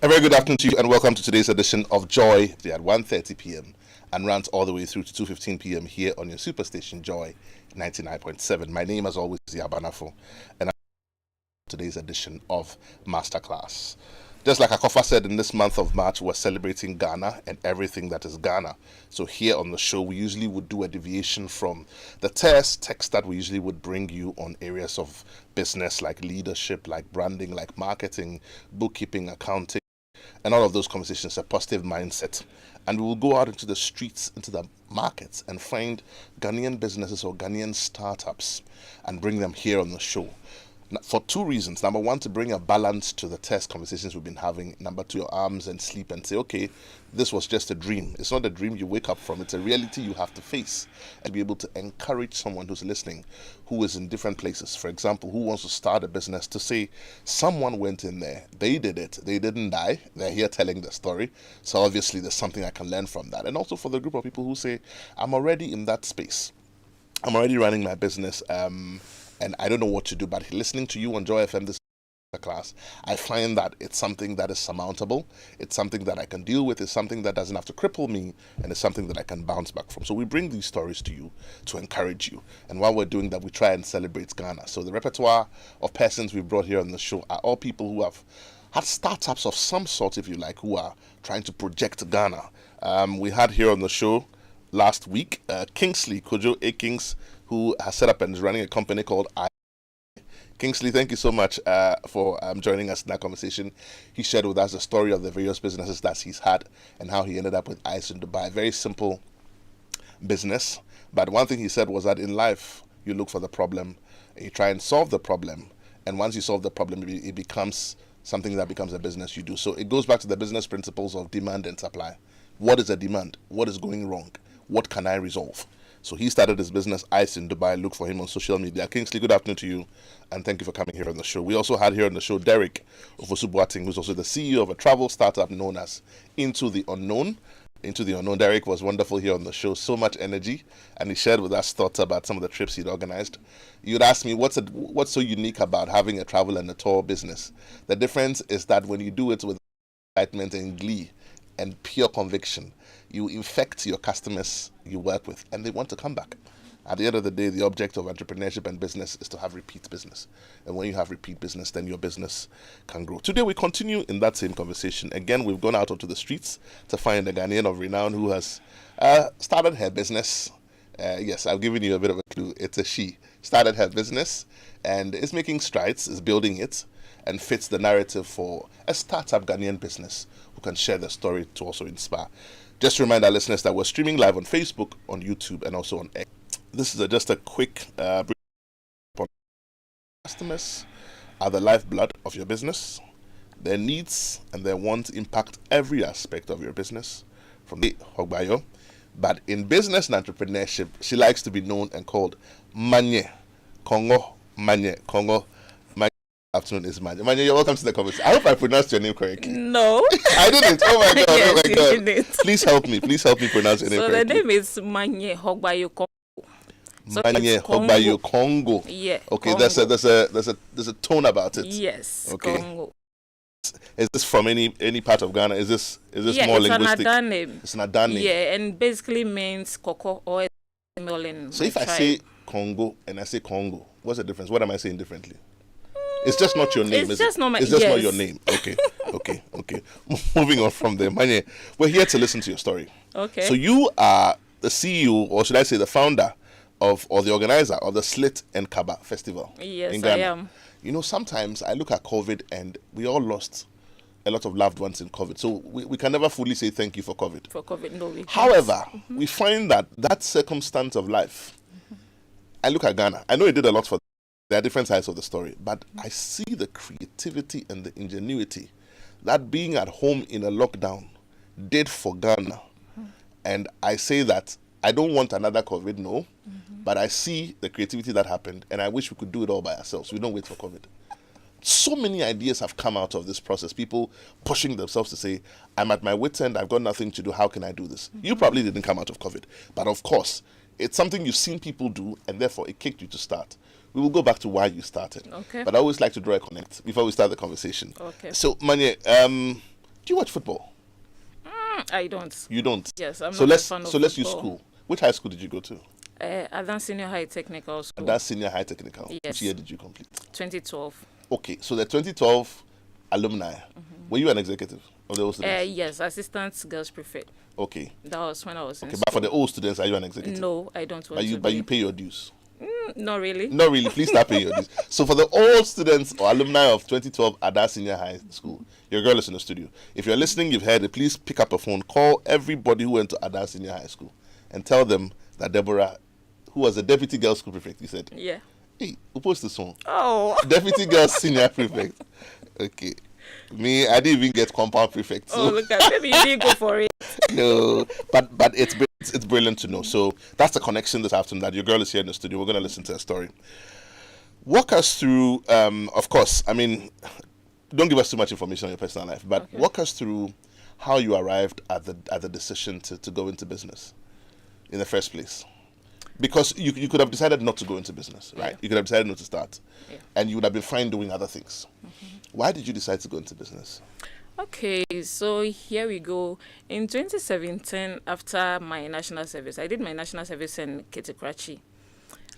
A very good afternoon to you and welcome to today's edition of Joy at 1:30 p.m. and runs all the way through to 2:15 p.m. here on your superstation Joy 99.7. My name, as always, is Yaw Anim Barnafo, and I'm today's edition of Masterclass. Just like Akofa said, in this month of March, we're celebrating Ghana and everything that is Ghana. So here on the show, we usually would do a deviation from the text that we usually would bring you on areas of business like leadership, like branding, like marketing, bookkeeping, accounting, and all of those conversations, a positive mindset. And we will go out into the streets, into the markets, and find Ghanaian businesses or Ghanaian startups and bring them here on the show. For two reasons. Number one, to bring a balance to the test conversations we've been having. Number two, your arms and sleep and say, okay, this was just a dream. It's not a dream you wake up from. It's a reality you have to face and be able to encourage someone who's listening, who is in different places. For example, who wants to start a business to say, someone went in there, they did it, they didn't die, they're here telling the story. So obviously there's something I can learn from that. And also for the group of people who say, I'm already in that space. I'm already running my business, and I don't know what to do, but listening to you on Joy FM this class, I find that it's something that is surmountable, it's something that I can deal with, it's something that doesn't have to cripple me, and it's something that I can bounce back from. So we bring these stories to you to encourage you, and while we're doing that, we try and celebrate Ghana. So the repertoire of persons we've brought here on the show are all people who have had startups of some sort, if you like, who are trying to project Ghana. We had here on the show last week Kingsley Kojo A. Kings, who has set up and is running a company called Kingsley. Thank you so much for joining us in that conversation. He shared with us the story of the various businesses that he's had and how he ended up with Ice in Dubai. Very simple business, but one thing he said was that in life you look for the problem and you try and solve the problem, and once you solve the problem, it becomes something that becomes a business you do. So it goes back to the business principles of demand and supply. What is the demand? What is going wrong? What can I resolve? So he started his business, Ice in Dubai. Look for him on social media. Kingsley, good afternoon to you, and thank you for coming here on the show. We also had here on the show Derek Ofosu-Boateng, who's also the CEO of a travel startup known as Into the Unknown. Into the Unknown. Derek was wonderful here on the show, so much energy, and he shared with us thoughts about some of the trips he'd organized. You'd ask me, what's so unique about having a travel and a tour business? The difference is that when you do it with excitement and glee and pure conviction, you infect your customers you work with, and they want to come back. At the end of the day, the object of entrepreneurship and business is to have repeat business. And when you have repeat business, then your business can grow. Today, we continue in that same conversation. Again, we've gone out onto the streets to find a Ghanaian of renown who has started her business. Yes, I've given you a bit of a clue. It's a she. Started her business and is making strides, is building it, and fits the narrative for a startup Ghanaian business who can share the story to also inspire. Just to remind our listeners that we're streaming live on Facebook, on YouTube, and also on X. This is just a quick brief on customers are the lifeblood of your business. Their needs and their wants impact every aspect of your business, from the Hogbayo. But in business and entrepreneurship, she likes to be known and called Manye. Korngo, Manye, Korngo. Afternoon is Manye. Manye, you're welcome to the conversation. I hope I pronounced your name correctly. No. I didn't. Oh my God. Yes, oh my God. you did. Please help me. Please help me pronounce your name correctly. So the name is Manye Hogbayo Korngo. So Manye Hogbayo Korngo. Yeah. Okay, Korngo. there's a tone about it. Yes. Okay. Korngo. Is this from any part of Ghana? Is this more it's linguistic? An Adan name. It's an Adan name. Yeah, and basically means cocoa or smell in So if my I tribe. say Congo and I say Congo, what's the difference? What am I saying differently? It's just not your name. It's just not my. It's just yes. not your name. Okay. Moving on from there, Manye, we're here to listen to your story. Okay. So you are the CEO, or should I say the founder or the organizer of the Slit and Kaba festival Yes, in Ghana. I am. You know, sometimes I look at COVID and we all lost a lot of loved ones in COVID. So we can never fully say thank you for COVID. For COVID, no. We can't. However, we find that circumstance of life, I look at Ghana. I know it did a lot for. There are different sides of the story, but I see the creativity and the ingenuity that being at home in a lockdown did for Ghana. And I say that I don't want another COVID, no, but I see the creativity that happened, and I wish we could do it all by ourselves. We don't wait for COVID. So many ideas have come out of this process. People pushing themselves to say, I'm at my wit's end, I've got nothing to do, how can I do this? You probably didn't come out of COVID, but of course, it's something you've seen people do, and therefore it kicked you to start. We will go back to why you started. Okay. But I always like to draw a connect before we start the conversation. Okay. So, Manye, Do you watch football? I don't. You don't? Yes, I'm So not a let's fan of so let's use football. school. Which high school did you go to? Advanced Senior High Technical School. And that's senior high technical. Which Yes. year did you complete? 2012. Okay, so the 2012 alumni. Were you an executive of the old students? Yes, Assistant Girls Prefect. Okay. That was when I was in Okay, school. but for the old students, are you an executive? No, I don't want But you to but be. you pay your dues. Not really. Not really. Please start paying your dues. So for the old students or alumni of 2012 Ada Senior High School, your girl is in the studio. If you're listening, you've heard it. Please pick up a phone, call everybody who went to Ada Senior High School, and tell them that Deborah, who was a deputy girls school prefect, you said, Yeah. hey, who posted this song? Oh. Deputy girls senior prefect. Okay. Me, I didn't even get compound prefect. So Oh, look at maybe you didn't go for it. no, but it's brilliant to know. So that's the connection this afternoon that your girl is here in the studio. We're going to listen to her story. Walk us through, of course, I mean, don't give us too much information on your personal life, but Okay. walk us through how you arrived at the decision to go into business in the first place. Because you could have decided not to go into business, right? Yeah. You could have decided not to start, Yeah. and you would have been fine doing other things. Why did you decide to go into business? Okay, so here we go. In 2017, after my national service, I did my national service in Kitikrachi.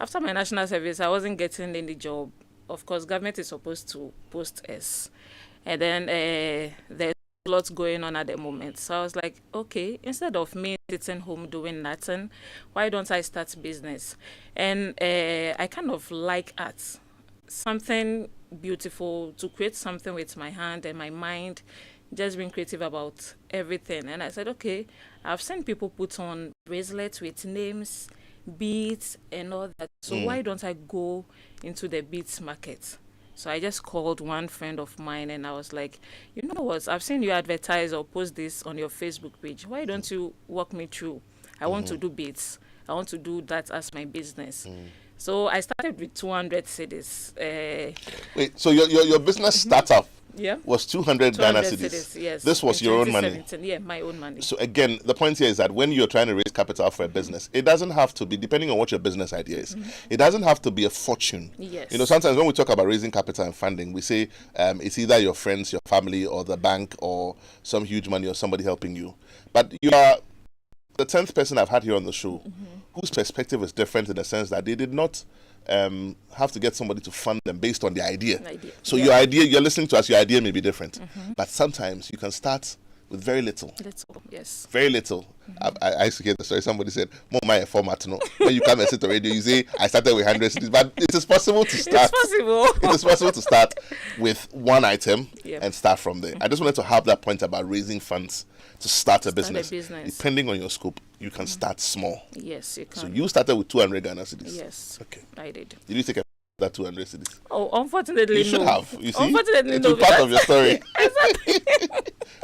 After my national service, I wasn't getting any job. Of course, government is supposed to post us. And then there's lots going on at the moment. So I was like, okay, instead of me sitting home doing nothing, why don't I start business? And I kind of like art. Something beautiful, to create something with my hand and my mind, just being creative about everything. And I said, okay, I've seen people put on bracelets with names, beads and all that. So why don't I go into the beads market? So I just called one friend of mine and I was like, you know what, I've seen you advertise or post this on your Facebook page. Why don't you walk me through? I want to do beads. I want to do that as my business. So I started with 200 cedis. Wait, so your business startup Yeah. was 200 Ghana 200 cedis. cedis, yes. This was in your own money. 2017. Yeah, my own money. So again, the point here is that when you're trying to raise capital for a business, it doesn't have to be, depending on what your business idea is, it doesn't have to be a fortune. Yes. You know, sometimes when we talk about raising capital and funding, we say it's either your friends, your family, or the bank, or some huge money, or somebody helping you. But you are the 10th person I've had here on the show whose perspective is different in the sense that they did not have to get somebody to fund them based on the idea. So Yeah. your idea, you're listening to us, your idea may be different. But sometimes you can start with very little. Little, yes. Very little. I used to hear the story. Somebody said, "More my format, no." When you come and sit on radio, you say, "I started with 100 cities," but it is possible to start. It's possible. It is possible to start with one item Yep. and start from there. I just wanted to have that point about raising funds to start a business. business. Depending on your scope, you can start small. Yes, you can. So you started with 200 Ghana cedis. Yes, Okay. I did. Did you take a that 200 cedis? Oh, unfortunately, You should no. have. You see, Unfortunately, it's no. part of because- your story.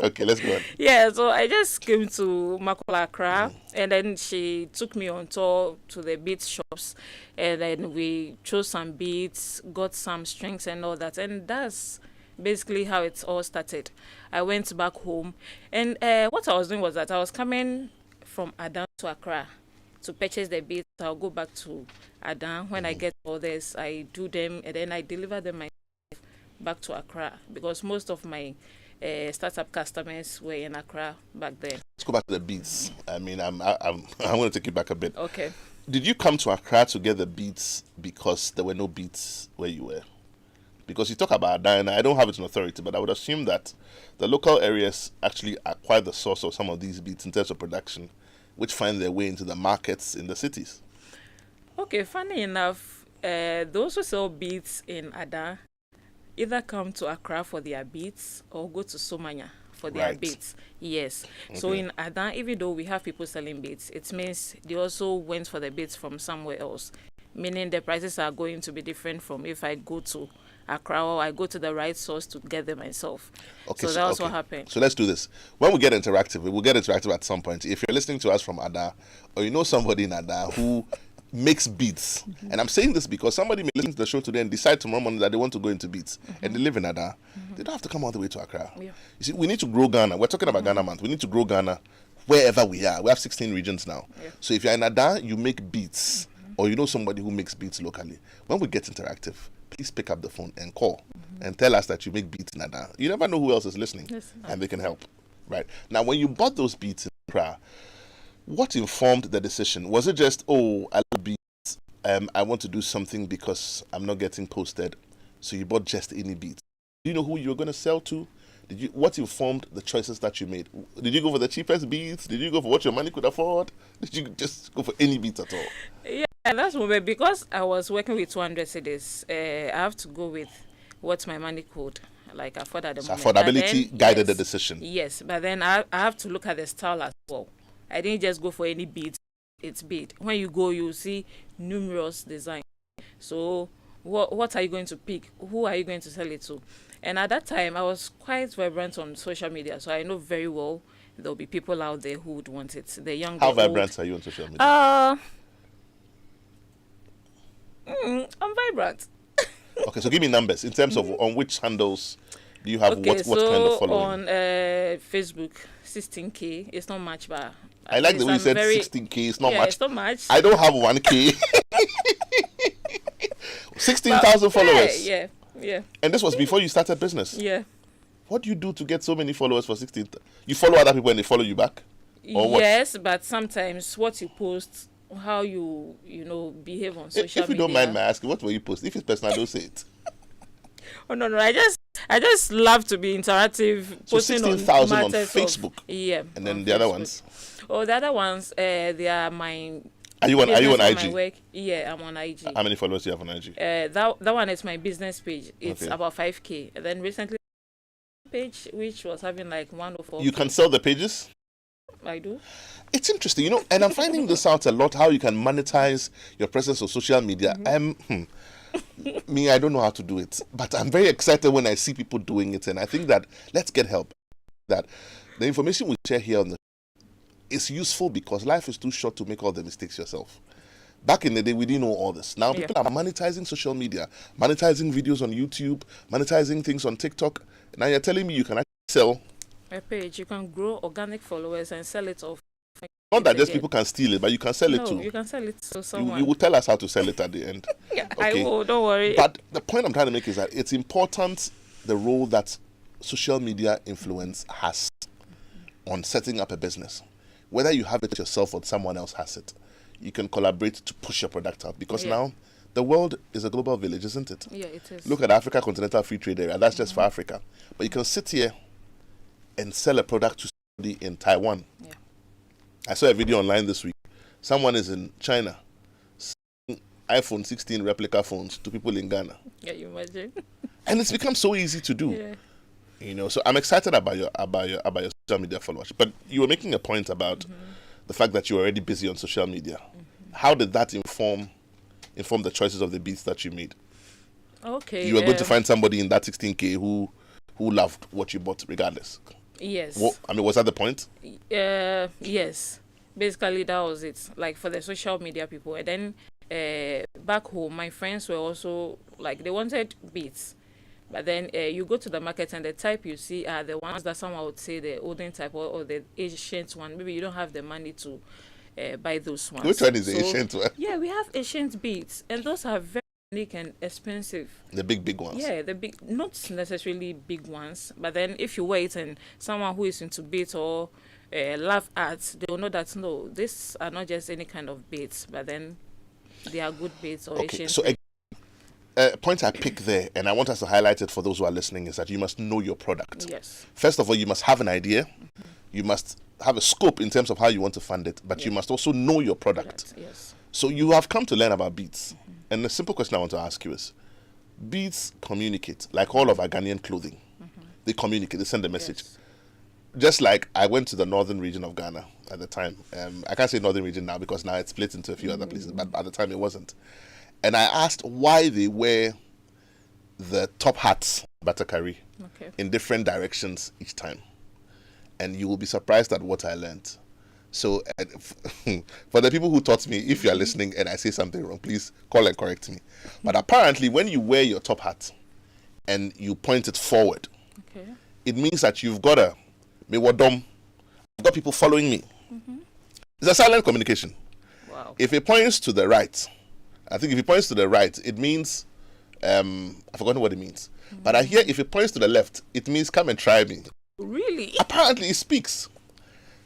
Okay, let's go on. Yeah, so I just came to Makola Accra, and then she took me on tour to the beads shops, and then we chose some beads, got some strings and all that, and that's basically how it all started. I went back home, and what I was doing was that I was coming from Adan to Accra to purchase the beads. I'll go back to Adan. When I get orders, I do them, and then I deliver them myself back to Accra, because most of my startup customers were in Accra back then. Let's go back to the beats. I mean, I'm going to take you back a bit. Okay. Did you come to Accra to get the beats because there were no beats where you were? Because you talk about Adana, I don't have it in authority, but I would assume that the local areas actually acquire the source of some of these beats in terms of production, which find their way into the markets in the cities. Okay, funny enough, those who sell beads in Ada either come to Accra for their beads or go to Somanya for their Right. beads. Yes. So Okay. in Ada, even though we have people selling beads, it means they also went for the beads from somewhere else, meaning the prices are going to be different from if I go to Accra or I go to the right source to get them myself. Okay, So that was okay. what happened. So let's do this. When we get interactive, we will get interactive at some point. If you're listening to us from Ada, or you know somebody in Ada who makes beats, and I'm saying this because somebody may listen to the show today and decide tomorrow morning that they want to go into beats, and they live in Ada, they don't have to come all the way to Accra. Yeah. You see, we need to grow Ghana. We're talking about Ghana month. We need to grow Ghana wherever we are. We have 16 regions now. Yeah. So if you're in Ada, you make beats, or you know somebody who makes beats locally. When we get interactive, please pick up the phone and call and tell us that you make beats in Ada. You never know who else is listening, Yes. and they can help. Right. Now, when you bought those beats in Accra, what informed the decision? Was it just, oh, I love beats, I want to do something because I'm not getting posted, so you bought just any beats? Do you know who you were going to sell to? What informed the choices that you made? Did you go for the cheapest beats? Did you go for what your money could afford? Did you just go for any beats at all? Yeah, that's moment because I was working with 200 CDs. I have to go with what my money could like afford at the So moment. But affordability then, guided the yes, decision. yes, but then I have to look at the style as well. I didn't just go for any beat. It's beat. When you go, you see numerous designs. So what are you going to pick? Who are you going to sell it to? And at that time, I was quite vibrant on social media, so I know very well there'll be people out there who would want it. The young, How the old. vibrant are you on social media? I'm vibrant. Okay, so give me numbers in terms of on which handles do you have Okay, what kind of following? On Facebook, 16K. It's not much, but I like the way you said very, 16K. It's not yeah, much. It's not much. I don't have 1K. 16,000 followers. Yeah. And this was before you started business. Yeah. What do you do to get so many followers for 16? You follow other people and they follow you back? Or what? Yes, but sometimes what you post, how you behave on social media. If you don't mind me asking, what will you post? If it's personal, don't say it. Oh no, I just love to be interactive. So Posting 16,000 on matters Facebook. Yeah. And then the other ones? Oh, the other ones, they are my. Are you on business IG? My work. Yeah, I'm on IG. How many followers do you have on IG? That one is my business page. It's Okay. about 5K. And then recently, page which was having like 104. You can sell the pages? I do. It's interesting, and I'm finding this out a lot, how you can monetize your presence on social media. Me, I don't know how to do it, but I'm very excited when I see people doing it, and I think that let's get help. That the information we share here on the is useful because life is too short to make all the mistakes yourself. Back in the day, we didn't know all this. Now people are monetizing social media, monetizing videos on YouTube, monetizing things on TikTok. Now you're telling me you can actually sell A page, you can grow organic followers and sell it off. not that just people can steal it, but you can sell it too. You can sell it to someone. You will tell us how to sell it at the end. Yeah, Okay. I will. Don't worry. But the point I'm trying to make is that it's important the role that social media influence has on setting up a business. Whether you have it yourself or someone else has it, you can collaborate to push your product out because now the world is a global village, isn't it? Yeah, it is. Look at Africa Continental Free Trade Area. That's just for Africa. But you can sit here and sell a product to somebody in Taiwan. Yeah. I saw a video online this week. Someone is in China selling iPhone 16 replica phones to people in Ghana. Yeah, you imagine. And it's become so easy to do. Yeah. So I'm excited about your social media followers. But you were making a point about the fact that you're already busy on social media. How did that inform the choices of the beats that you made? Okay. You were going to find somebody in that 16K who loved what you bought regardless. Yes. Was that the point? Yes. Basically, that was it. Like for the social media people. And then back home, my friends were also like they wanted beats. But then you go to the market and the type you see are the ones that someone would say the olden type or the ancient one. Maybe you don't have the money to buy those ones. Which one is the ancient one? Yeah, we have ancient beats, and those are very unique and expensive. The big ones. Yeah, the big, not necessarily big ones, but then if you wait and someone who is into beats or love arts, they will know that no, these are not just any kind of beats, but then they are good beats or ancient. So a point I pick there, and I want us to highlight it for those who are listening, is that you must know your product. Yes. First of all, you must have an idea. You must have a scope in terms of how you want to fund it, but you must also know your product. Yes. So you have come to learn about beats. And the simple question I want to ask you is, beats communicate, like all of our Ghanaian clothing. They communicate, they send a message. Yes. Just like I went to the northern region of Ghana at the time. I can't say northern region now because now it's split into a few other places, but at the time it wasn't. And I asked why they wear the top hats, Batakari, in different directions each time. And you will be surprised at what I learned. So for the people who taught me, if you are listening and I say something wrong, please call and correct me. But apparently when you wear your top hat and you point it forward, it means that you've got you've got people following me. It's a silent communication. Wow. If it points to the right, I think if it points to the right, it means, I've forgotten what it means. But I hear if it points to the left, it means come and try me. Really? Apparently, it speaks.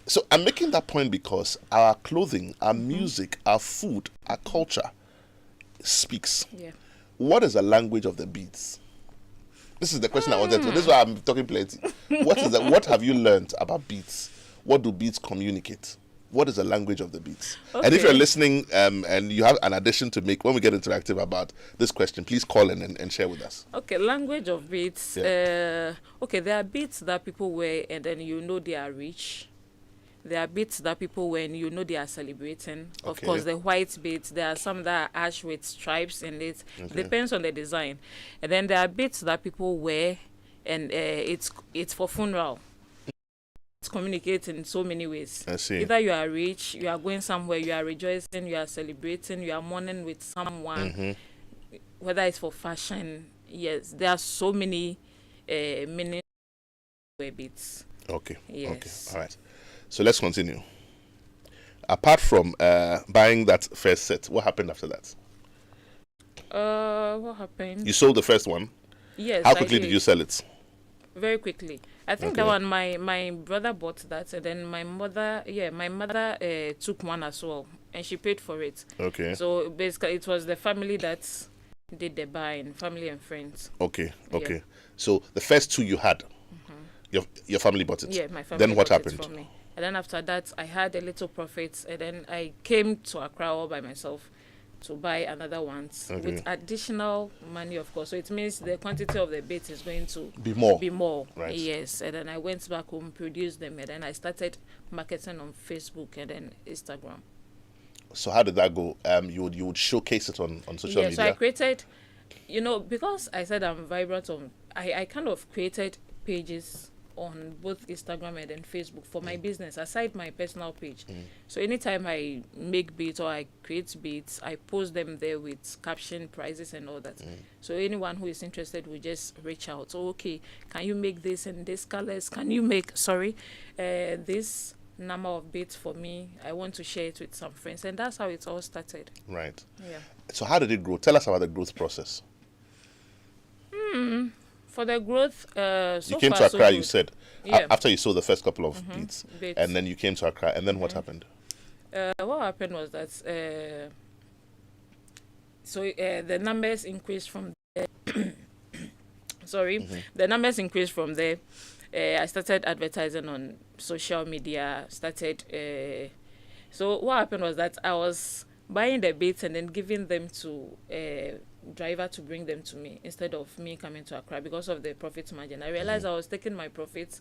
So I'm making that point because our clothing, our Mm-hmm. music, our food, our culture speaks. Yeah. What is the language of the beats? This is the question I wanted to. This is why I'm talking plenty. What is that? What have you learned about beats? What do beats communicate? What is the language of the beats? And if you're Okay. listening and you have an addition to make when we get interactive about this question, please call in and share with us. Okay, language of beats. Yeah. Okay, there are beats that people wear and then you know they are rich. There are beats that people wear and you know they are celebrating. Of Okay. course, the white beats. There are some that are ash with stripes in it. Okay. Depends on the design. And then there are beats that people wear and it's for funeral. It's communicate in so many ways. I see. Either you are rich, you are going somewhere, you are rejoicing, you are celebrating, you are mourning with someone, whether it's for fashion. Yes, there are so many meanings to beats. Okay. Yes. Okay. All right. So let's continue. Apart from buying that first set, what happened after that? What happened? You sold the first one. Yes. How quickly did you sell it? Very quickly. I think Okay. that one my brother bought that, and then my mother took one as well, and she paid for it. Okay. So basically, it was the family that did the buying, family and friends. Okay. Okay. Yeah. So the first two you had, your family bought it. Yeah, my family. Then what bought it happened? for me. And then after that, I had a little profit, and then I came to Accra all by myself to buy another ones with additional money, of course. So it means the quantity of the bait is going to Be more. Be more. Right. Yes. And then I went back home, produced them, and then I started marketing on Facebook and then Instagram. So how did that go? You would showcase it on social Yeah. media. So I created, because I said I'm vibrant on, I kind of created pages on both Instagram and then Facebook for my business aside my personal page. So anytime I make beats or I create beats, I post them there with caption, prices and all that. So anyone who is interested will just reach out. So okay, can you make this in this colors? Can you make this number of beats for me? I want to share it with some friends, and that's how it all started. Right. Yeah. So how did it grow? Tell us about the growth process. For the growth, You came to Accra, you said, Yeah. after you sold the first couple of beats, Beats. and then you came to Accra, and then what happened? What happened was that the numbers increased from there. The numbers increased from there. I started advertising on social media. So what happened was that I was buying the beats and then giving them to driver to bring them to me instead of me coming to Accra because of the profit margin. I realized I was taking my profits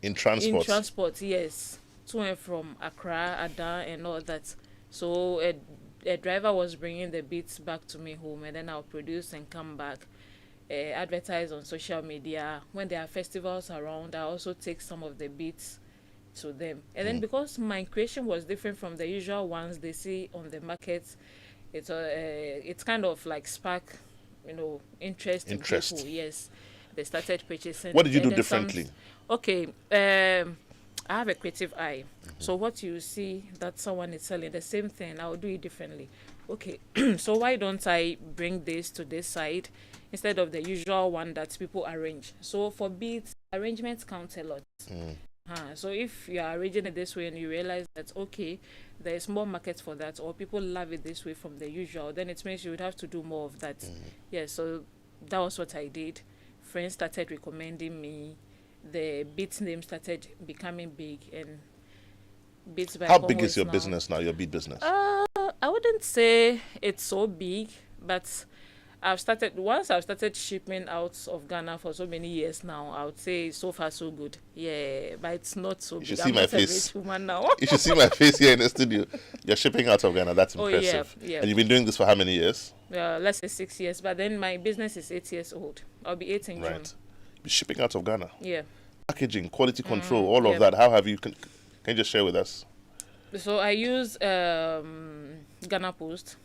In transport. in transport, yes, to and from Accra, Ada, and all that. So a driver was bringing the beats back to me home, and then I'll produce and come back, advertise on social media. When there are festivals around, I also take some of the beats to them. And then because my creation was different from the usual ones they see on the market, it's kind of like spark, interest in people. Yes, they started purchasing. What did you And do then differently? Okay, I have a creative eye. So what you see that someone is selling, the same thing, I'll do it differently. Okay, so why don't I bring this to this side instead of the usual one that people arrange? So for beats, arrangements count a lot. So if you are arranging it this way and you realize that, okay, there is more market for that, or people love it this way from the usual, then it means you would have to do more of that. Yeah, so that was what I did. Friends started recommending me. The beat name started becoming big, and Beats by How Korngo big is your now. business now, your beat business? I wouldn't say it's so big, but once I've started shipping out of Ghana for so many years now, I would say so far so good. Yeah, but it's not so You big. should I'm see my not a face. rich woman now. You should see my face here in the studio. You're shipping out of Ghana. That's Oh, yeah, impressive. yeah. And you've been doing this for how many years? Let's say 6 years, but then my business is 8 years old. I'll be 8 in June. Right. You're shipping out of Ghana. Yeah. Packaging, quality control, all yeah. of that. How have you? Can you just share with us? So I use Ghana Post,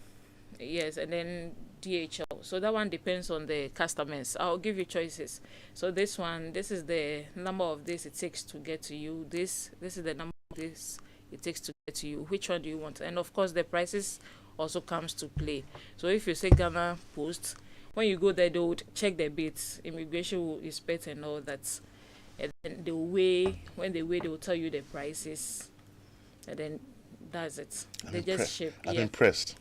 yes, and then DHL. So that one depends on the customers. I'll give you choices. So this is the number of days it takes to get to you. This is the number of days it takes to get to you. Which one do you want? And of course, the prices also comes to play. So if you say Ghana Post, when you go there, they would check the bits. Immigration will inspect and all that. and then they weigh. When they weigh, they will tell you the prices, and then that's it. They just ship. I'm Yeah. impressed.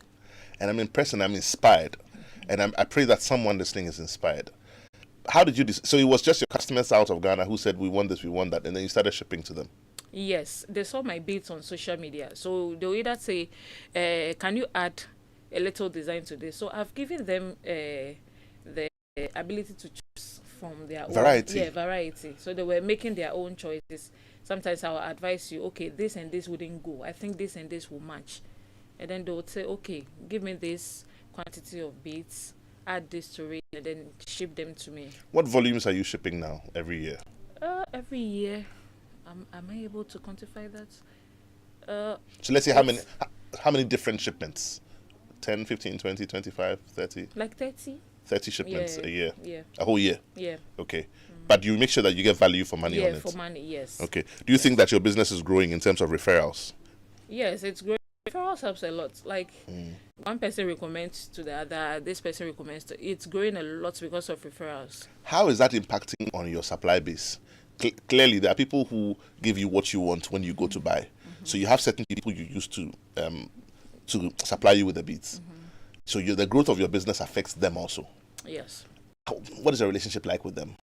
And I'm impressed and I'm inspired. And I pray that someone listening is inspired. How did you so it was just your customers out of Ghana who said we want this, we want that, and then you started shipping to them? Yes, they saw my beats on social media. So they'll either say, can you add a little design to this? So I've given them the ability to choose from their Variety. own. Yeah, variety. So they were making their own choices. Sometimes I'll advise you, okay, this and this wouldn't go. I think this and this will match. And then they would say, okay, give me this quantity of beats, add this to it, and then ship them to me. What volumes are you shipping now every year? Every year, am I able to quantify that? So let's say how many different shipments? 10, 15, 20, 25, 30? Like 30. 30 shipments Yeah, a year? yeah. A whole year? Yeah. Okay. But you make sure that you get value for money Yeah, on it? for money, yes. Okay. Do you think that your business is growing in terms of referrals? Yes, it's great. Referrals helps a lot. Like one person recommends to the other, this person recommends to. It's growing a lot because of referrals. How is that impacting on your supply base? Clearly, there are people who give you what you want when you go to buy. So you have certain people you use to supply you with the beats. So the growth of your business affects them also. Yes. What is your relationship like with them?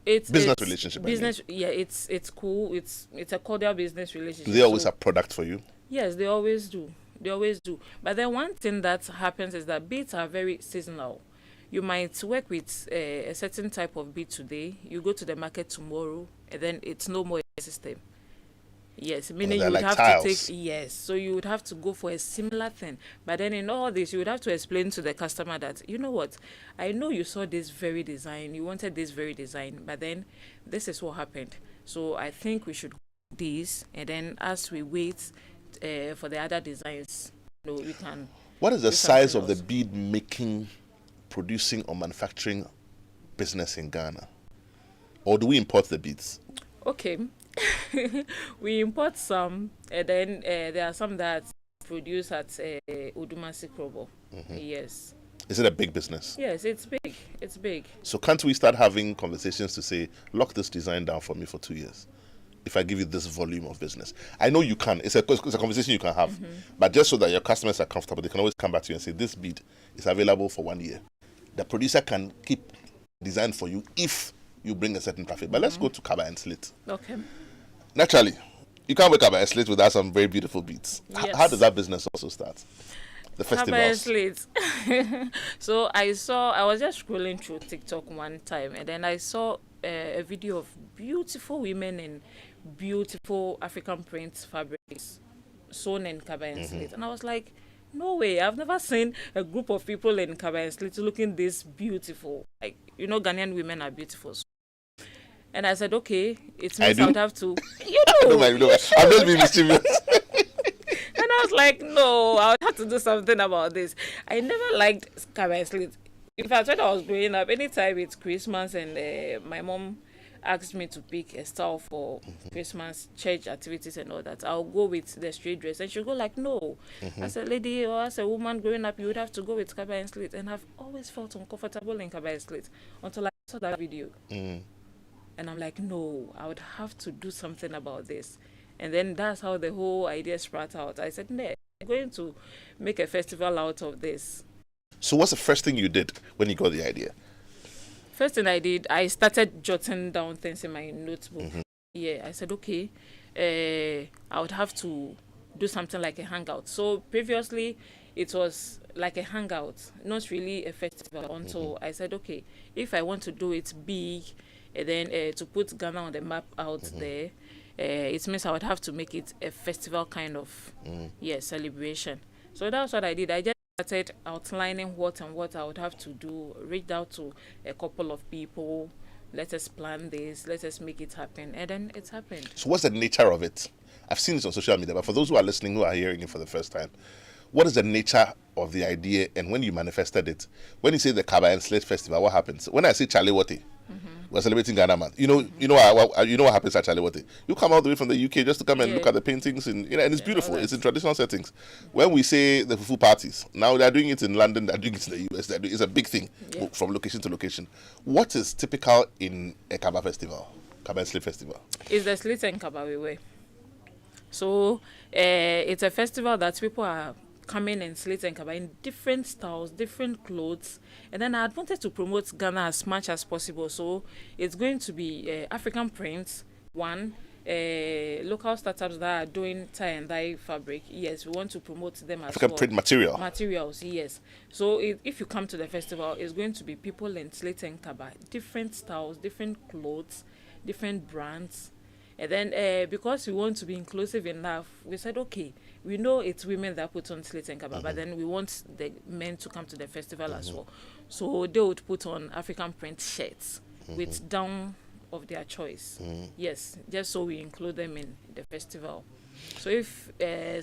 It's Business relationship, I mean. Business, yeah. It's cool. It's a cordial business relationship. Do they always So- have product for you? Yes, they always do. They always do. But then one thing that happens is that beats are very seasonal. You might work with a certain type of beat today. You go to the market tomorrow, and then it's no more in the system. Yes, meaning they're you would like have tiles. to take, yes, so you would have to go for a similar thing. But then in all this, you would have to explain to the customer that, you know what, I know you saw this very design, you wanted this very design, but then this is what happened. So I think we should do this, and then as we wait for the other designs, you can. What is the do size something of the else. bead making, producing, or manufacturing business in Ghana? Or do we import the beads? Okay. We import some, and then there are some that produce at Udumasi Krobo. Yes. Is it a big business? Yes, it's big. It's big. So can't we start having conversations to say, lock this design down for me for 2 years? If I give you this volume of business. I know you can. It's a conversation you can have. But just so that your customers are comfortable, they can always come back to you and say, this bead is available for 1 year. The producer can keep design for you if you bring a certain profit. But let's go to Kaba and Slit. Okay. Naturally, you can't wake up and Slit without some very beautiful beats. Yes. How does that business also start? The Kaba and festivals. Slit. So I was just scrolling through TikTok one time, and then I saw a video of beautiful women in beautiful African print fabrics sewn in Kaba and Slit. And I was like, no way, I've never seen a group of people in Kaba and Slit looking this beautiful. Like, Ghanaian women are beautiful. And I said, okay, it means I would have to. You know, No, I'm just being mischievous. and I was like, no, I would have to do something about this. I never liked Kaba and Slit. In fact, when I was growing up, anytime it's Christmas and my mom asked me to pick a style for Christmas church activities and all that, I'll go with the straight dress. And she'll go like, no. As a lady or as a woman growing up, you would have to go with Kaba and Slit. And I've always felt uncomfortable in Kaba and Slit until I saw that video. And I'm like, no, I would have to do something about this. And then that's how the whole idea sprout out. I said, no, I'm going to make a festival out of this. So what's the first thing you did when you got the idea? First thing I did, I started jotting down things in my notebook. Yeah, I said, okay, I would have to do something like a hangout. So previously, it was like a hangout, not really a festival, until I said, okay, if I want to do it big, and then to put Ghana on the map out there, it means I would have to make it a festival kind of celebration. So that's what I did. I just started outlining what I would have to do, reached out to a couple of people, let us plan this, let us make it happen, and then it happened. So what's the nature of it? I've seen it on social media, but for those who are listening, who are hearing it for the first time, what is the nature of the idea, and when you manifested it? When you say the Kaba and Slit Festival, what happens? When I say Charlie Wate, We're celebrating Ghana month. What happens actually? You come all the way from the UK just to come and look at the paintings, and and it's beautiful. It's in traditional settings. When we say the fufu parties, now they're doing it in London, they're doing it in the US. It's a big thing from location to location. What is typical in a Kaba festival, Kaba and Slit festival? It's the Slit and Kaba we wear. So it's a festival that people are coming and Slit and Kaba in different styles, different clothes. And then I wanted to promote Ghana as much as possible. So it's going to be African prints, one, local startups that are doing tie and dye fabric. Yes, we want to promote them as African print material. Materials, yes. So if you come to the festival, it's going to be people in Slit and Kaba, different styles, different clothes, different brands. And then because we want to be inclusive enough, we said, okay, we know it's women that put on Slit and Kaba, but then we want the men to come to the festival as well. So they would put on African print shirts with down of their choice. Yes, just so we include them in the festival. So if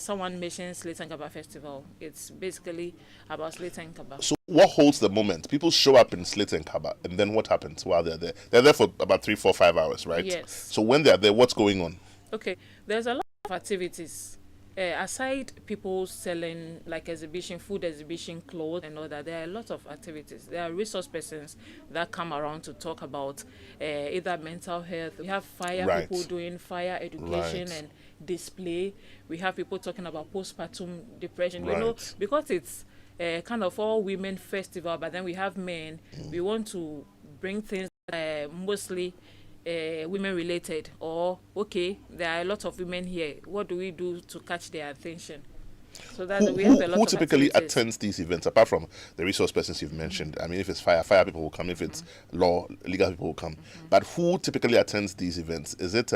someone mentions Slit and Kaba festival, it's basically about Slit and Kaba. So what holds the moment? People show up in Slit and Kaba, and then what happens while they're there? They're there for about 3, 4, 5 hours, right? Yes. So when they're there, what's going on? Okay, there's a lot of activities. Aside people selling like exhibition, food exhibition, clothes and all that, there are a lot of activities. There are resource persons that come around to talk about either mental health. We have fire people doing fire education and display. We have people talking about postpartum depression. You know, because it's kind of all women festival, but then we have men. We want to bring things mostly women related, or okay, there are a lot of women here, what do we do to catch their attention? So that we have a lot who of typically activities. attends these events apart from the resource persons you've mentioned? I mean, if it's fire people will come. If it's law, legal people will come. But who typically attends these events? Is it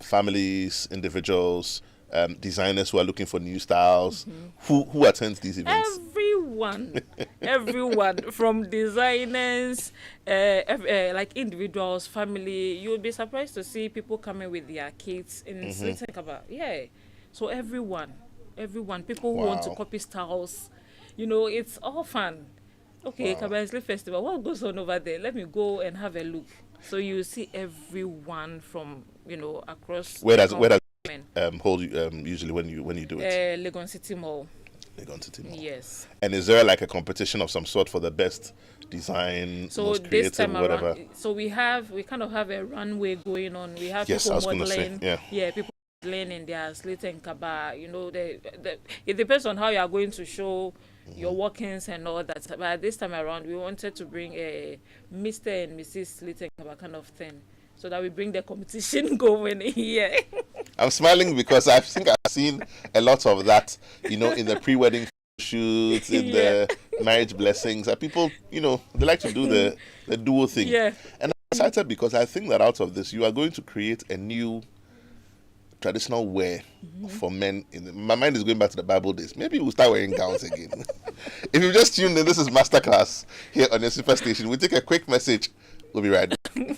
families, individuals, designers who are looking for new styles? Who attends these events? Everyone from designers, like individuals, family. You'll be surprised to see people coming with their kids in Slit and Kaba. Yeah, so everyone, people who want to copy styles, it's all fun. Okay, Kaba and Slit Festival, what goes on over there? Let me go and have a look. So you see everyone from across. Where does hold usually when you do it? Legon City Mall. Yes. And is there like a competition of some sort for the best design, so most creative, this time whatever? Around, so we kind of have a runway going on. We have people modeling. People modeling in their Slit and Kaba. It depends on how you are going to show your workings and all that. But this time around, we wanted to bring a Mr. and Mrs. Slit and Kaba kind of thing, so that we bring the competition going here. I'm smiling because I think I've seen a lot of that, in the pre-wedding shoots, in the marriage blessings. And people, they like to do the dual thing. Yeah. And I'm excited because I think that out of this, you are going to create a new traditional wear for men. My mind is going back to the Bible days. Maybe we'll start wearing gowns again. If you just tuned in, this is Masterclass here on your Superstation. We'll take a quick message. We'll be right back.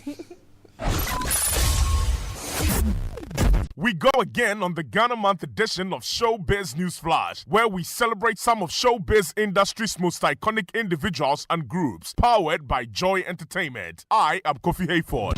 We go again on the Ghana Month edition of Showbiz News Flash, where we celebrate some of showbiz industry's most iconic individuals and groups, powered by Joy Entertainment. I am Kofi Hayford.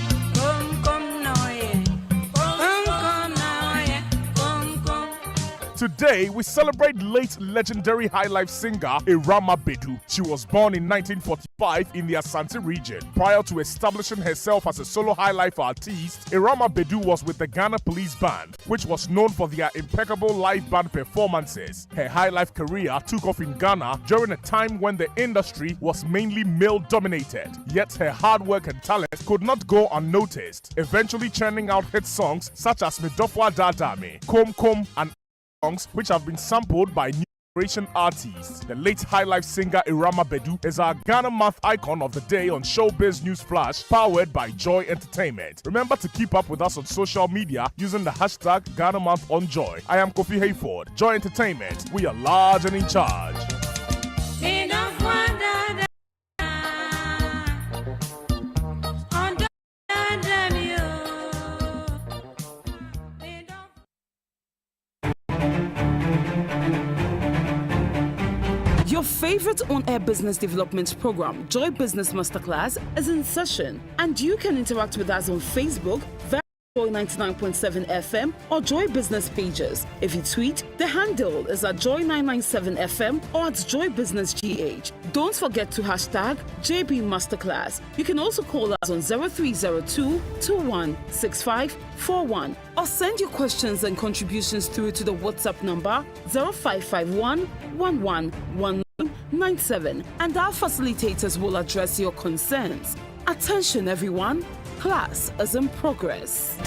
Today, we celebrate late legendary highlife singer Irama Bedu. She was born in 1945 in the Asante region. Prior to establishing herself as a solo highlife artist, Irama Bedu was with the Ghana Police Band, which was known for their impeccable live band performances. Her highlife career took off in Ghana during a time when the industry was mainly male-dominated. Yet her hard work and talent could not go unnoticed, eventually churning out hit songs such as Medofwa Dadame, Kom Kom, and songs which have been sampled by new generation artists. The late highlife singer Irama Bedu is our Ghana Month icon of the day on Showbiz News Flash, powered by Joy Entertainment. Remember to keep up with us on social media using the hashtag Ghana Month on Joy. I am Kofi Hayford. Joy Entertainment, we are large and in charge. Your favorite on-air business development program, Joy Business Masterclass, is in session, and you can interact with us on Facebook via Joy 99.7 FM or Joy Business pages. If you tweet, the handle is at Joy 997 FM or at Joy Business GH. Don't forget to hashtag JB Masterclass. You can also call us on 0302 216541 or send your questions and contributions through to the WhatsApp number 0551 111997, and our facilitators will address your concerns. Attention everyone, class is in progress.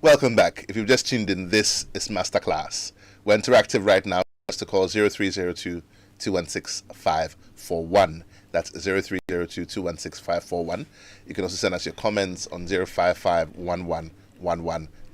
Welcome back. If you've just tuned in, this is Masterclass. We're interactive right now. To call 0302 216 541. That's 0302 216 541. You can also send us your comments on 055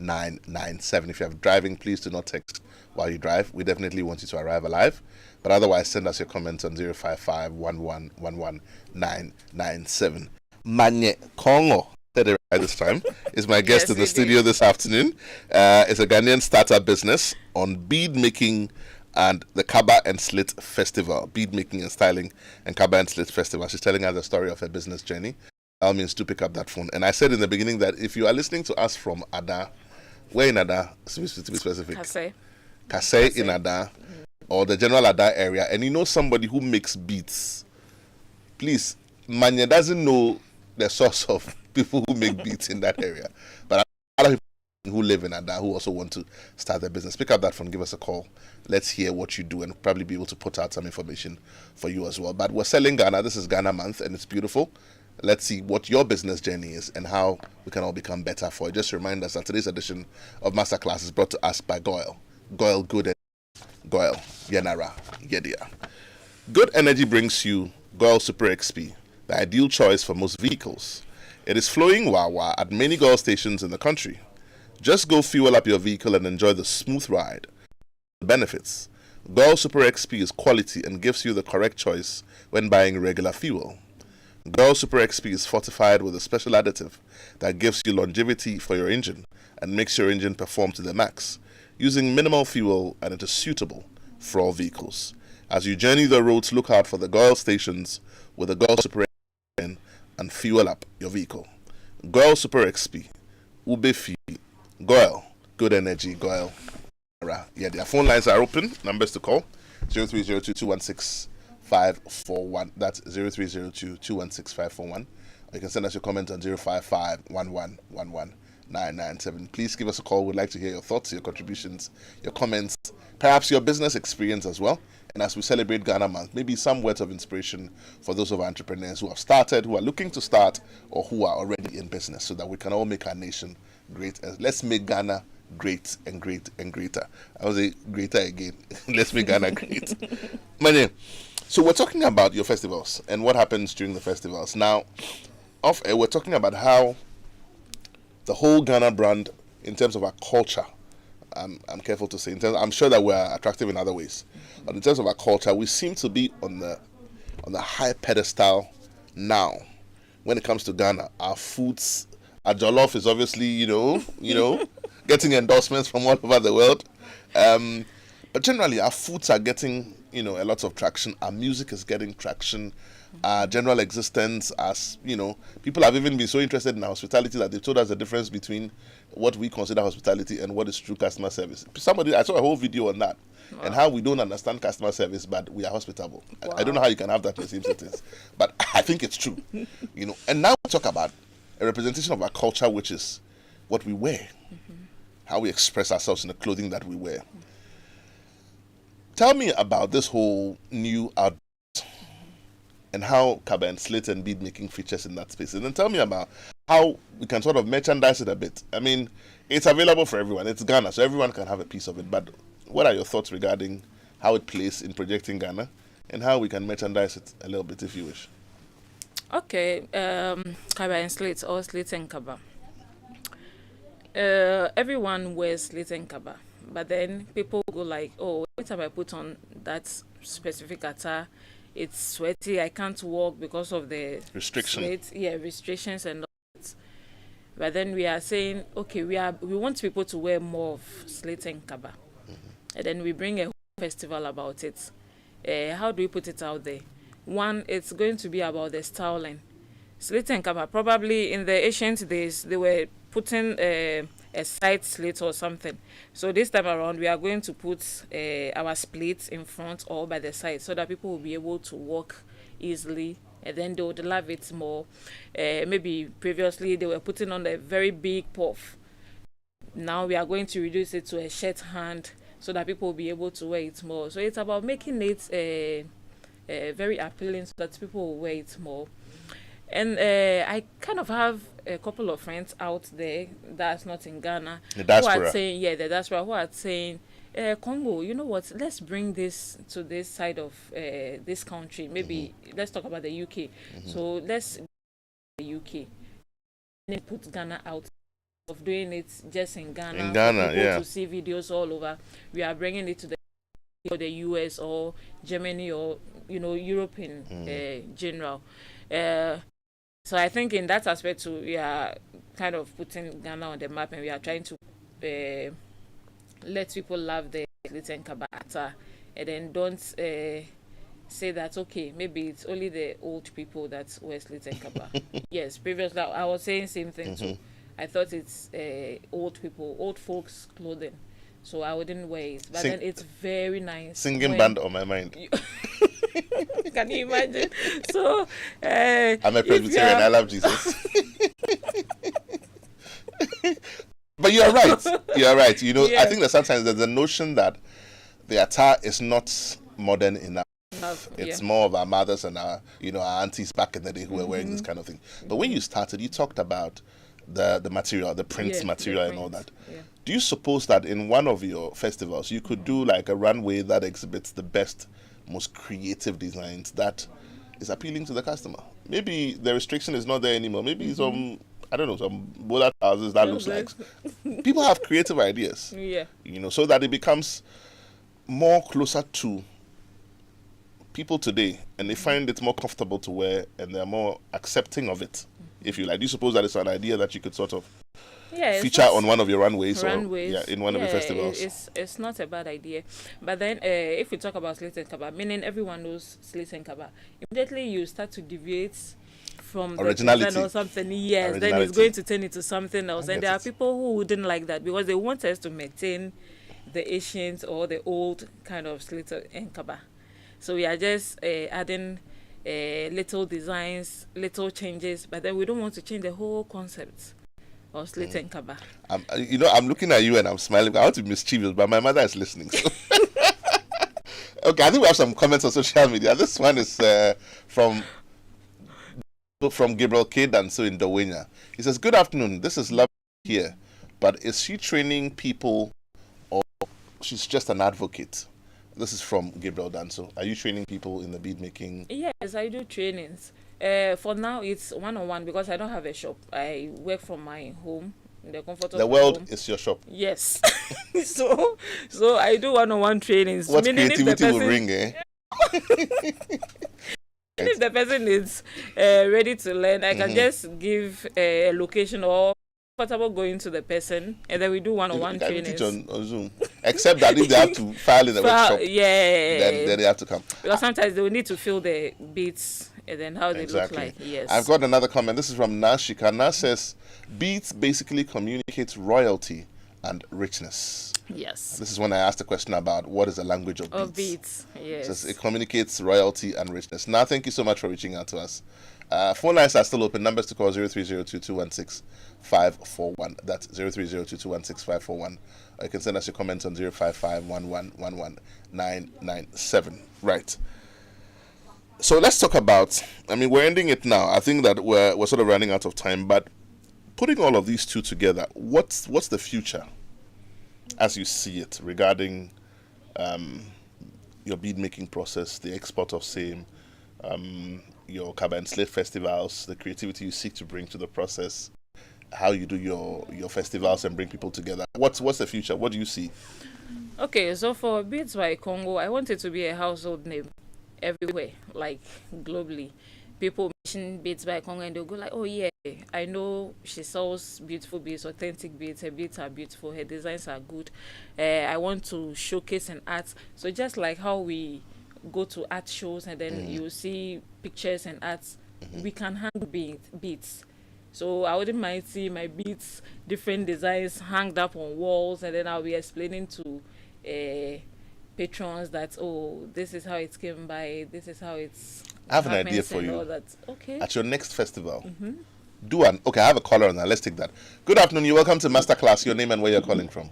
997. If you have driving, please do not text while you drive. We definitely want you to arrive alive. But otherwise, send us your comments on 055 997. Manye Korngo, said it right this time, is my guest in the studio this afternoon. It's a Ghanaian startup business on bead making and the Kaba and Slit Festival. Bead making and styling and Kaba and Slit Festival. She's telling us the story of her business journey. By all means, do pick up that phone. And I said in the beginning that if you are listening to us from Ada, where in Ada, to be specific? Kasei in Ada, or the general Ada area, and you know somebody who makes beats, please, Manye doesn't know the source of people who make beats in that area. But a lot of people who live in Ada who also want to start their business. Pick up that phone, give us a call. Let's hear what you do and probably be able to put out some information for you as well. But we're selling Ghana. This is Ghana Month, and it's beautiful. Let's see what your business journey is and how we can all become better for it. Just remind us that today's edition of Masterclass is brought to us by Goyle. Goyle Good Goyle Yanara Yedia. Good energy brings you Goyle Super XP, the ideal choice for most vehicles. It is flowing wah-wah at many Goyle stations in the country. Just go fuel up your vehicle and enjoy the smooth ride. The benefits. Goyle Super XP is quality and gives you the correct choice when buying regular fuel. Goyle Super XP is fortified with a special additive that gives you longevity for your engine and makes your engine perform to the max, using minimal fuel, and it is suitable for all vehicles. As you journey the roads, look out for the Goyle stations with the Goyle Super XP and fuel up your vehicle. Goyle Super XP, Ube Fi, Goyle, good energy, Goyle. Yeah, their phone lines are open. Numbers to call 0302 216 541. That's 0302 216 541. Or you can send us your comment on 055 997. Please give us a call. We'd like to hear your thoughts, your contributions, your comments, perhaps your business experience as well. And as we celebrate Ghana Month, maybe some words of inspiration for those of our entrepreneurs who have started, who are looking to start, or who are already in business, so that we can all make our nation great. Let's make Ghana great and great and greater. I will say greater again. Let's make Ghana great. Manye, so we're talking about your festivals and what happens during the festivals. Now, we're talking about how the whole Ghana brand, in terms of our culture, I'm careful to say, I'm sure that we're attractive in other ways, but in terms of our culture, we seem to be on the high pedestal now when it comes to Ghana. Our foods, our jollof is obviously, you know, getting endorsements from all over the world. But generally, our foods are getting, a lot of traction. Our music is getting traction. Our general existence, as people have even been so interested in our hospitality that they've told us the difference between what we consider hospitality and what is true customer service. I saw a whole video on that. Wow. And how we don't understand customer service, but we are hospitable. Wow. I don't know how you can have that in the same sentence, but I think it's true. And now we talk about a representation of our culture, which is what we wear, how we express ourselves in the clothing that we wear. Tell me about this whole new outfit and how Kaba and Slit and bead making features in that space. And then tell me about how we can sort of merchandise it a bit. I mean, it's available for everyone. It's Ghana, so everyone can have a piece of it. But what are your thoughts regarding how it plays in projecting Ghana and how we can merchandise it a little bit if you wish? Okay, Kaba and Slit, or Slit and Kaba. Everyone wears Slit and Kaba. But then people go like, oh, every time I put on that specific attire, it's sweaty. I can't walk because of the restrictions and all that. But then we are saying, okay, we want people to wear more of Slit and Kaba. and then we bring a whole festival about it. How do we put it out there? One, it's going to be about the styling. Slit and Kaba, probably in the ancient days, they were putting a side slit or something. So this time around, we are going to put our splits in front or by the side so that people will be able to walk easily, and then they would love it more. Maybe previously they were putting on a very big puff. Now we are going to reduce it to a shirt hand so that people will be able to wear it more. So it's about making it very appealing so that people will wear it more. And I kind of have a couple of friends out there that's not in Ghana The who diaspora. are saying, the diaspora, who are saying, Congo, you know what, let's bring this to this side of this country. Maybe let's talk about the UK. So let's the UK and put Ghana out of doing it just in Ghana. In Ghana, for people yeah. to see videos all over. We are bringing it to the US or Germany or Europe in general. So I think in that aspect too, we are kind of putting Ghana on the map, and we are trying to let people love the Slit and Kaba, and then don't say that, okay, maybe it's only the old people that wear Slit and Kaba. Yes, previously I was saying same thing too. I thought it's old folks clothing, so I wouldn't wear it. But then it's very nice. Singing band on my mind. Can you imagine? So I'm a Presbyterian. I love Jesus. But you're right. You're right. I think that sometimes there's a notion that the attire is not modern enough. It's more of our mothers and our aunties back in the day who were wearing this kind of thing. But when you started, you talked about the material, the print material and all that. Yeah. Do you suppose that in one of your festivals you could do like a runway that exhibits the best, most creative designs that is appealing to the customer? Maybe the restriction is not there anymore. Maybe some bullet houses that looks like people have creative ideas. Yeah. So that it becomes more closer to people today, and they find it more comfortable to wear, and they're more accepting of it. If you like, do you suppose that it's an idea that you could sort of feature on one of your runways. Or in one of your festivals? It's not a bad idea. But then if we talk about Slit and Kaba, meaning everyone knows Slit and Kaba, immediately you start to deviate from the design or something. Yes, then it's going to turn into something else. And there are people who wouldn't like that because they want us to maintain the ancient or the old kind of Slit and Kaba. So we are just adding little designs, little changes, but then we don't want to change the whole concept of Slit and Kaba. I'm looking at you and I'm smiling. I want to be mischievous, but my mother is listening. So. Okay, I think we have some comments on social media. This one is from Gabriel K. Danso in Dawenya. He says, "Good afternoon. This is lovely here, but is she training people or she's just an advocate?" This is from Gabriel Danso. Are you training people in the bead making? Yes, I do trainings. For now, it's one-on-one because I don't have a shop. I work from my home, in the comfort of the world home. is your shop. Yes. so I do one-on-one trainings. What creativity will bring, eh? If the person is ready to learn, I can just give a location or comfortable going to the person, and then we do one-on-one trainings. Teach on Zoom, except that if they have to file in the workshop, then they have to come. Because sometimes they will need to fill the beats and then how they look like. Yes. I've got another comment. This is from Nashika. Nas says, "Beats basically communicates royalty and richness." Yes. This is when I asked the question about what is the language of beats. Of beats, yes. It says it communicates royalty and richness. Now, thank you so much for reaching out to us. Phone lines are still open. Numbers to call 0302216541. That's 0302216541. Or you can send us your comments on 05511119997. Right. So let's talk about, we're ending it now. I think that we're sort of running out of time, but putting all of these two together, what's the future as you see it regarding your bead making process, the export of same, your Kaba and Slit festivals, the creativity you seek to bring to the process, how you do your festivals and bring people together? What's the future? What do you see? Okay, so for Beats by Korngo, I want it to be a household name everywhere, like globally. People beads by Korngo, and they'll go like, oh yeah, I know she sells beautiful beads, authentic beads. Her beads are beautiful. Her designs are good. I want to showcase an art. So just like how we go to art shows and then you see pictures and arts, we can hang beads. So I wouldn't mind seeing my beads, different designs hanged up on walls, and then I'll be explaining to patrons that, oh, this is how it came by, this is how it's. I have an idea for you. Okay. At your next festival, okay, I have a caller on that. Let's take that. Good afternoon. You're welcome to Masterclass. Your name and where you're calling from.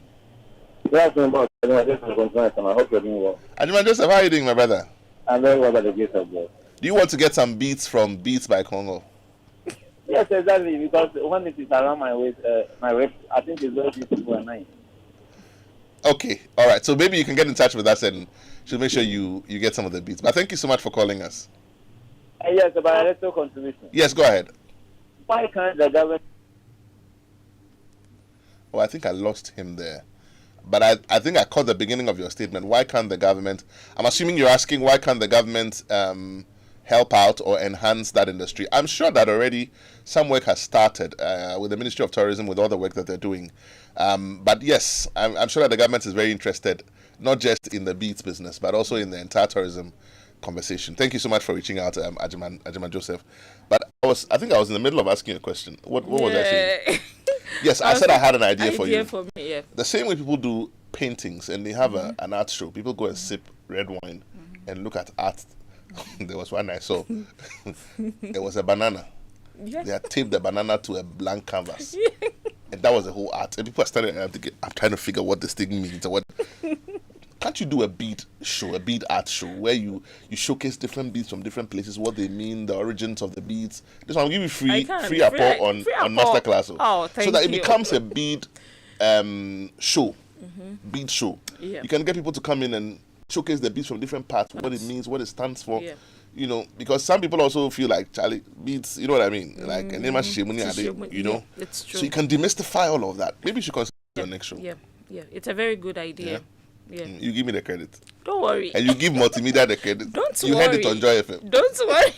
Good afternoon, boss. I hope you're doing well. Anim Joseph, how are you doing, my brother? I'm very well by the grace of God. Do you want to get some beats from Beats by Korngo? Yes, exactly. Because when it is around my waist, my waist, I think it's very beautiful and nice. Okay, all right. So maybe you can get in touch with us and she'll make sure you get some of the beats. But thank you so much for calling us. Yes, about a little contribution. Yes, go ahead. Why can't the government? Oh, I think I lost him there. But I think I caught the beginning of your statement. Why can't the government? I'm assuming you're asking why can't the government help out or enhance that industry? I'm sure that already some work has started with the Ministry of Tourism, with all the work that they're doing. But yes, I'm sure that the government is very interested, not just in the beads business, but also in the entire tourism conversation. Thank you so much for reaching out, Ajiman Joseph. But I think I was in the middle of asking a question. What was I saying? Yes, I said I had an idea for you. For me, yeah. The same way people do paintings and they have an art show. People go and sip red wine and look at art. There was one I saw. It was a banana. Yeah. They had taped the banana to a blank canvas. And that was the whole art. And people are starting, I'm trying to figure what this thing means. Or what. Can't you do a bead show, a bead art show, where you showcase different beads from different places, what they mean, the origins of the beads? This one I'll give you free apport on Masterclass. Oh, thank you. So that it becomes a bead show, bead show. Yeah. You can get people to come in and showcase the beads from different parts, what it means, what it stands for. Yeah. You know, because some people also feel like Charlie beads, you know what I mean? Like and you know. It's true. So you can demystify all of that. Maybe you should consider your next show. Yeah. It's a very good idea. Yeah. You give me the credit. Don't worry. And you give Multimedia the credit. Don't you worry. heard it on Joy FM. Don't worry.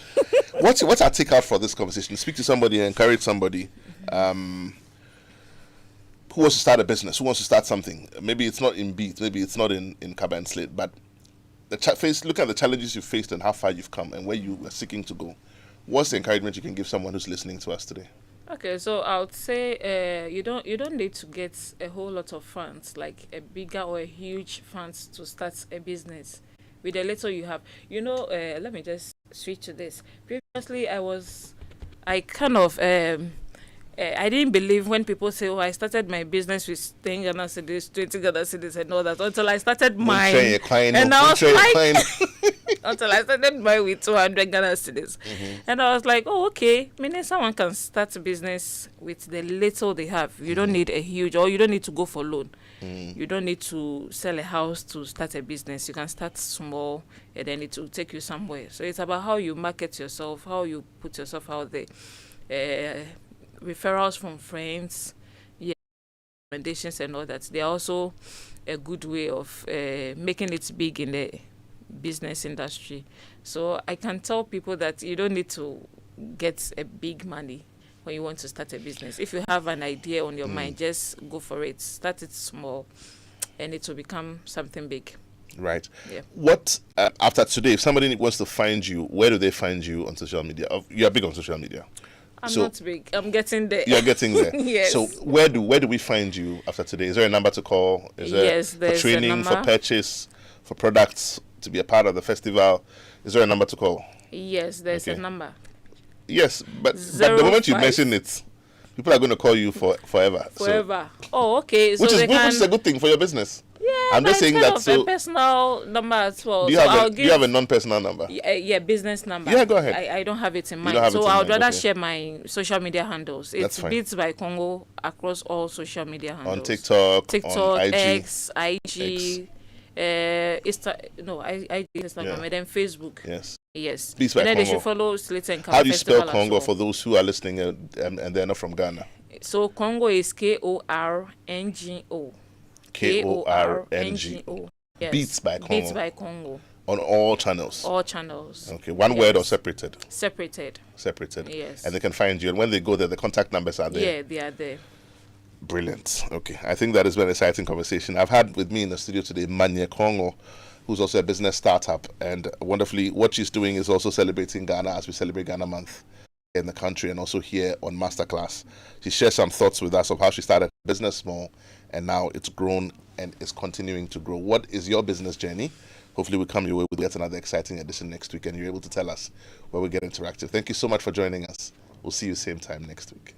What's our take out for this conversation? Speak to somebody and encourage somebody who wants to start a business, who wants to start something. Maybe it's not in beats, maybe it's not in Kaba and Slit, but look at the challenges you've faced and how far you've come and where you are seeking to go. What's the encouragement you can give someone who's listening to us today? Okay, so I would say you don't need to get a whole lot of funds, like a bigger or a huge funds to start a business. With the little you have, let me just switch to this. Previously, I kind of I didn't believe when people say, "Oh, I started my business with 10 Ghana cedis, 20 Ghana cedis, and all that," until I started mine, and I was like, until I started mine with 200 Ghana cedis, and I was like, "Oh, okay." Meaning someone can start a business with the little they have. You don't need a huge, or you don't need to go for loan. You don't need to sell a house to start a business. You can start small, and then it will take you somewhere. So it's about how you market yourself, how you put yourself out there. Referrals from friends, recommendations and all that. They are also a good way of making it big in the business industry. So I can tell people that you don't need to get a big money when you want to start a business. If you have an idea on your mind, just go for it. Start it small and it will become something big. Right. Yeah. What, after today, if somebody wants to find you, where do they find you on social media? You are big on social media. I'm not big. I'm getting there. You're getting there. Yes. So where do we find you after today? Is there a number to call? Yes, there's for training, a number. for purchase, for products to be a part of the festival? Is there a number to call? Yes, there's a number. Yes, but the moment you mention it, people are going to call you forever. Forever. Oh, okay. So which is a good thing for your business. Yeah, I'm just saying that. So a personal number as well. Do you have a non-personal number? Yeah, business number. Yeah, go ahead. I don't have it in mind. So I would rather share my social media handles. It's Beats by Korngo across all social media handles. On TikTok, on IG. X, IG, Instagram, and then Facebook. Yes. Beats by and then Korngo. they should follow Slit and Kaba. How do you spell Festival Korngo for those who are listening and they're not from Ghana? So Korngo is Korngo. Korngo. Yes. Beats by Korngo. Beats by Korngo. On all channels? All channels. Okay, one word or separated? Separated. Separated. Yes. And they can find you. And when they go there, the contact numbers are there? Yeah, they are there. Brilliant. Okay, I think that has been an exciting conversation. I've had with me in the studio today Manye Korngo, who's also a business startup. And wonderfully, what she's doing is also celebrating Ghana as we celebrate Ghana Month in the country and also here on Masterclass. She shares some thoughts with us of how she started a business small and now it's grown and is continuing to grow. What is your business journey? Hopefully we'll come your way. We'll get another exciting edition next week and you're able to tell us where we get interactive. Thank you so much for joining us. We'll see you same time next week.